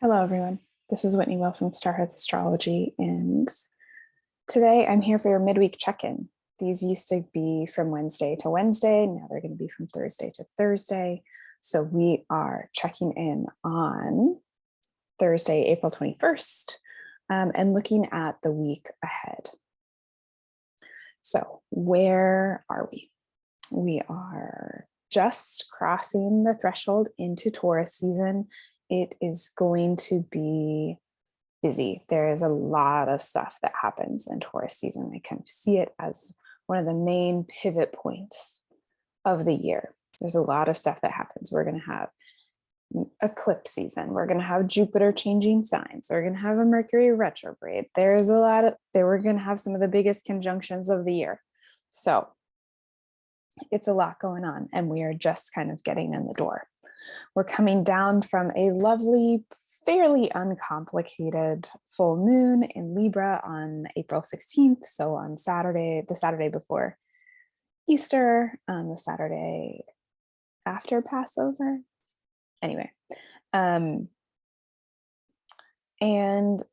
Hello, everyone. This is Whitney Well from Star Health Astrology, and today I'm here for your midweek check-in. These used to be from Wednesday to Wednesday. Now they're going to be from Thursday to Thursday. So we are checking in on Thursday, April 21st, and looking at the week ahead. So where are we? We are just crossing the threshold into Taurus season. It is going to be busy. There is a lot of stuff that happens in Taurus season. I kind of see it as one of the main pivot points of the year. There's a lot of stuff that happens. We're going to have eclipse season. We're going to have Jupiter changing signs. We're going to have a Mercury retrograde. There's a lot of, we're going to have some of the biggest conjunctions of the year. So it's a lot going on, and we are just kind of getting in the door. We're coming down from a lovely, fairly uncomplicated full moon in Libra on April 16th. So on Saturday, the Saturday before Easter, the Saturday after Passover. Anyway, and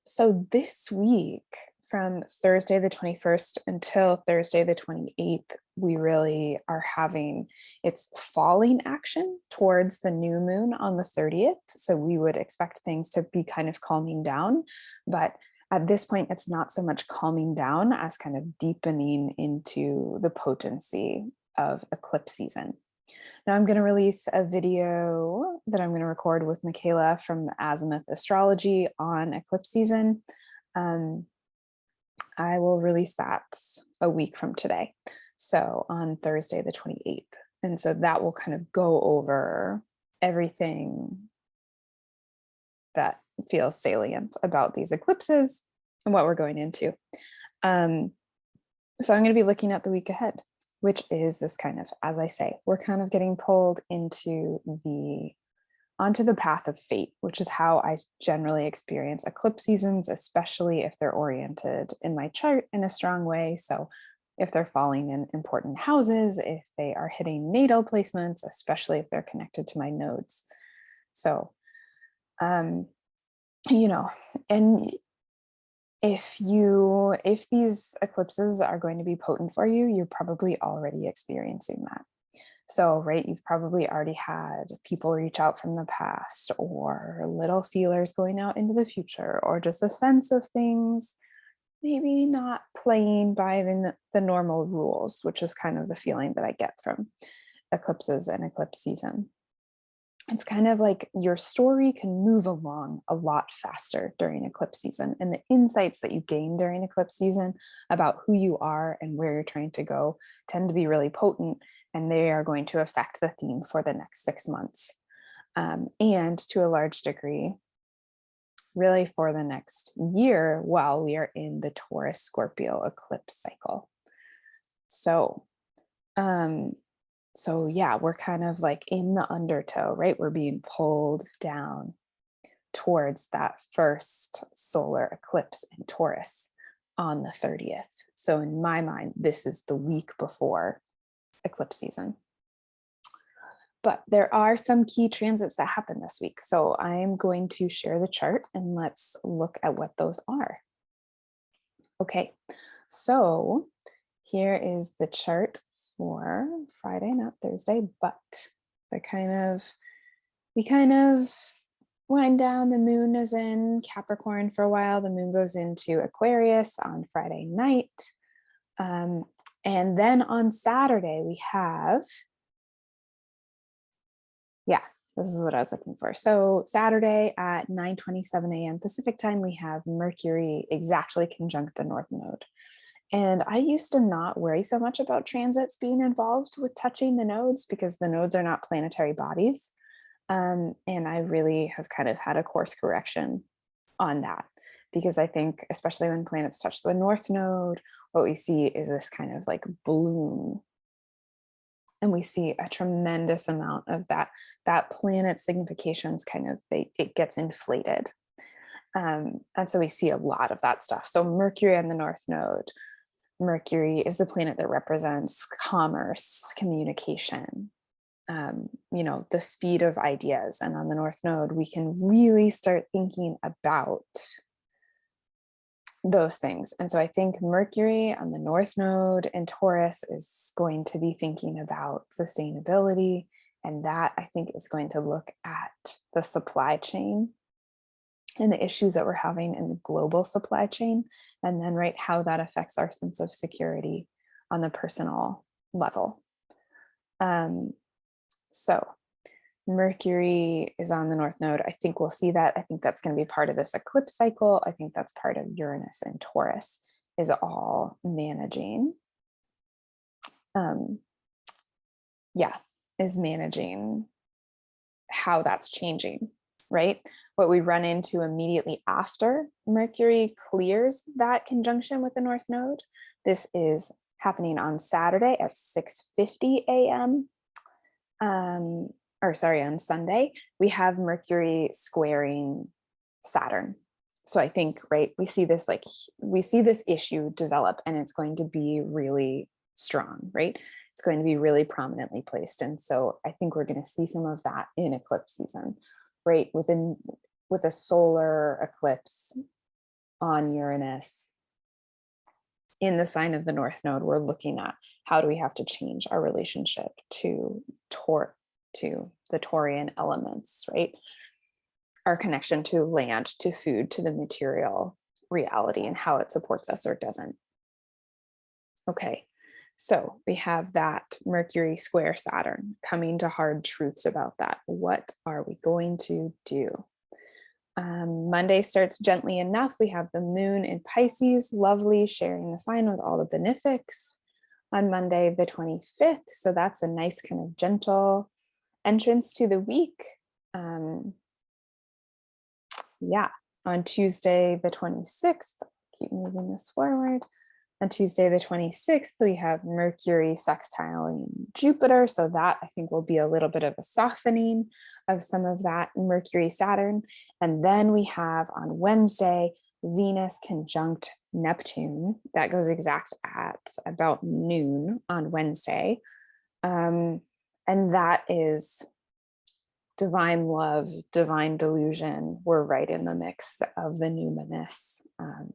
so this week, from Thursday the 21st until Thursday the 28th, we really are having its falling action towards the new moon on the 30th. So we would expect things to be kind of calming down, but at this point, it's not so much calming down as kind of deepening into the potency of eclipse season. Now I'm going to release a video that I'm going to record with Michaela from Azimuth Astrology on eclipse season. I will release that a week from today. So on Thursday, the 28th. And so that will kind of go over everything that feels salient about these eclipses and what we're going into. So I'm going to be looking at the week ahead, which is this kind of, as I say, we're kind of getting pulled onto the path of fate, which is how I generally experience eclipse seasons, especially if they're oriented in my chart in a strong way. So if they're falling in important houses, if they are hitting natal placements, especially if they're connected to my nodes. So, and if these eclipses are going to be potent for you, you're probably already experiencing that. So, right, you've probably already had people reach out from the past, or little feelers going out into the future, or just a sense of things maybe not playing by the normal rules, which is kind of the feeling that I get from eclipses and eclipse season. It's kind of like your story can move along a lot faster during eclipse season, and the insights that you gain during eclipse season about who you are and where you're trying to go tend to be really potent, and they are going to affect the theme for the next 6 months. And to a large degree, really for the next year while we are in the Taurus Scorpio eclipse cycle. So yeah, we're kind of like in the undertow, right? We're being pulled down towards that first solar eclipse in Taurus on the 30th. So in my mind, this is the week before eclipse season. But there are some key transits that happen this week. So I'm going to share the chart and let's look at what those are. Okay, so here is the chart for Friday, not Thursday, but we kind of wind down. The moon is in Capricorn for a while. The moon goes into Aquarius on Friday night. And then on Saturday, we have, this is what I was looking for. So Saturday at 9:27 a.m. Pacific time, we have Mercury exactly conjunct the North Node. And I used to not worry so much about transits being involved with touching the nodes because the nodes are not planetary bodies. And I really have kind of had a course correction on that, because I think, especially when planets touch the North Node, what we see is this kind of like balloon. And we see a tremendous amount of that planet significations kind of, it gets inflated. And so we see a lot of that stuff. So Mercury on the North Node. Mercury is the planet that represents commerce, communication, the speed of ideas. And on the North Node, we can really start thinking about those things. And so I think Mercury on the North Node in Taurus is going to be thinking about sustainability. And that, I think, is going to look at the supply chain and the issues that we're having in the global supply chain. And then, right, how that affects our sense of security on the personal level. So Mercury is on the North Node. I think we'll see that. I think that's going to be part of this eclipse cycle. I think that's part of Uranus and Taurus is all managing. Is managing how that's changing, right? What we run into immediately after Mercury clears that conjunction with the North Node. This is happening on Saturday at 6:50 a.m. On Sunday, we have Mercury squaring Saturn. So I think, right, we see this issue develop, and it's going to be really strong, right? It's going to be really prominently placed. And so I think we're going to see some of that in eclipse season, right? With a solar eclipse on Uranus in the sign of the North Node, we're looking at how do we have to change our relationship to the Taurian elements, right? Our connection to land, to food, to the material reality, and how it supports us or doesn't. Okay, so we have that Mercury square Saturn, coming to hard truths about that. What are we going to do? Monday starts gently enough. We have the moon in Pisces, lovely, sharing the sign with all the benefics on Monday, the 25th. So that's a nice kind of gentle entrance to the week. On Tuesday, the 26th, keep moving this forward. On Tuesday, the 26th, we have Mercury sextiling Jupiter. So that, I think, will be a little bit of a softening of some of that Mercury Saturn. And then we have on Wednesday, Venus conjunct Neptune. That goes exact at about noon on Wednesday. And that is divine love, divine delusion. We're right in the mix of the numinous.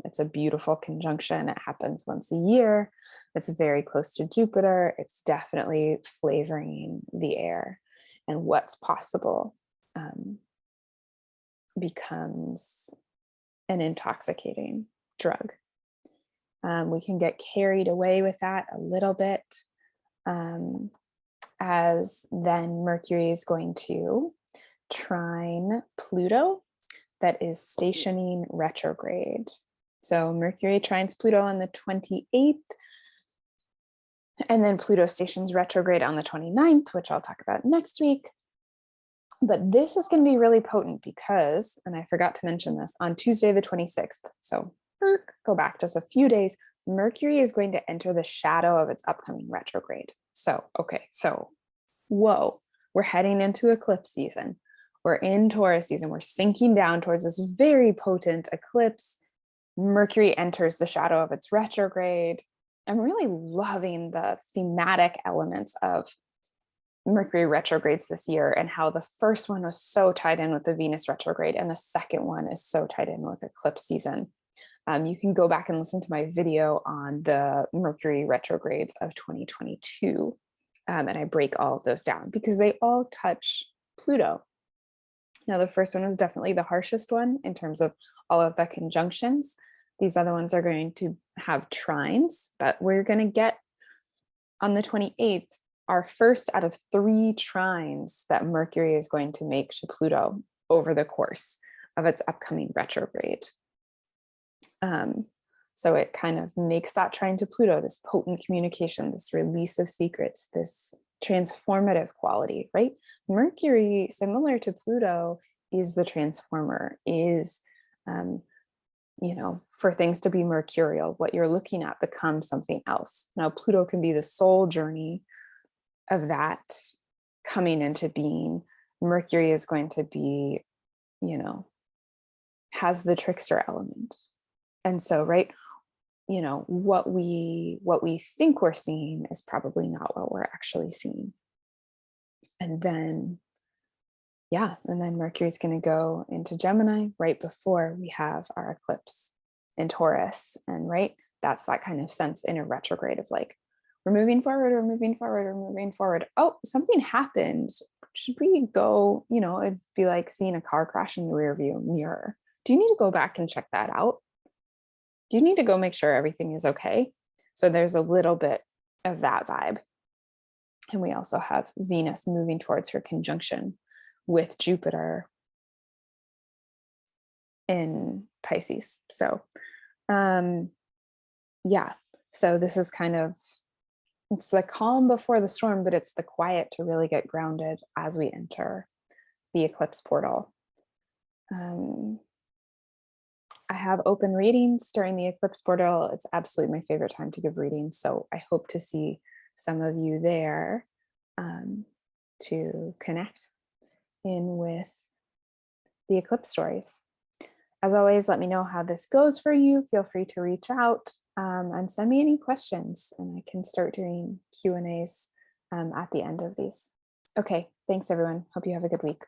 It's a beautiful conjunction. It happens once a year. It's very close to Jupiter. It's definitely flavoring the air, and what's possible becomes an intoxicating drug. We can get carried away with that a little bit, as then Mercury is going to trine Pluto, that is stationing retrograde. So Mercury trines Pluto on the 28th, and then Pluto stations retrograde on the 29th, which I'll talk about next week. But this is going to be really potent because, and I forgot to mention this, on Tuesday the 26th, so go back just a few days, Mercury is going to enter the shadow of its upcoming retrograde. So, whoa, we're heading into eclipse season. We're in Taurus season. We're sinking down towards this very potent eclipse. Mercury enters the shadow of its retrograde. I'm really loving the thematic elements of Mercury retrogrades this year, and how the first one was so tied in with the Venus retrograde, and the second one is so tied in with eclipse season. You can go back and listen to my video on the Mercury retrogrades of 2022. And I break all of those down because they all touch Pluto. Now, the first one was definitely the harshest one in terms of all of the conjunctions. These other ones are going to have trines, but we're going to get on the 28th, our first out of 3 trines that Mercury is going to make to Pluto over the course of its upcoming retrograde. So it kind of makes that trine to Pluto, this potent communication, this release of secrets, this transformative quality, right? Mercury, similar to Pluto, is the transformer, is, for things to be mercurial, what you're looking at becomes something else. Now, Pluto can be the soul journey of that coming into being. Mercury is going to be, has the trickster element. And so, right, what we think we're seeing is probably not what we're actually seeing. And then, yeah, and then Mercury's going to go into Gemini right before we have our eclipse in Taurus. And right, that's that kind of sense in a retrograde of like, we're moving forward, we're moving forward, we're moving forward. Oh, something happened. Should we go? You know, it'd be like seeing a car crash in the rear view mirror. Do you need to go back and check that out? Do you need to go make sure everything is okay? So there's a little bit of that vibe. And we also have Venus moving towards her conjunction with Jupiter in Pisces. So, yeah. So this is kind of, it's the calm before the storm, but it's the quiet to really get grounded as we enter the eclipse portal. I have open readings during the eclipse portal. It's absolutely my favorite time to give readings. So I hope to see some of you there to connect in with the eclipse stories. As always, let me know how this goes for you. Feel free to reach out and send me any questions, and I can start doing Q&As at the end of these. Okay, thanks everyone. Hope you have a good week.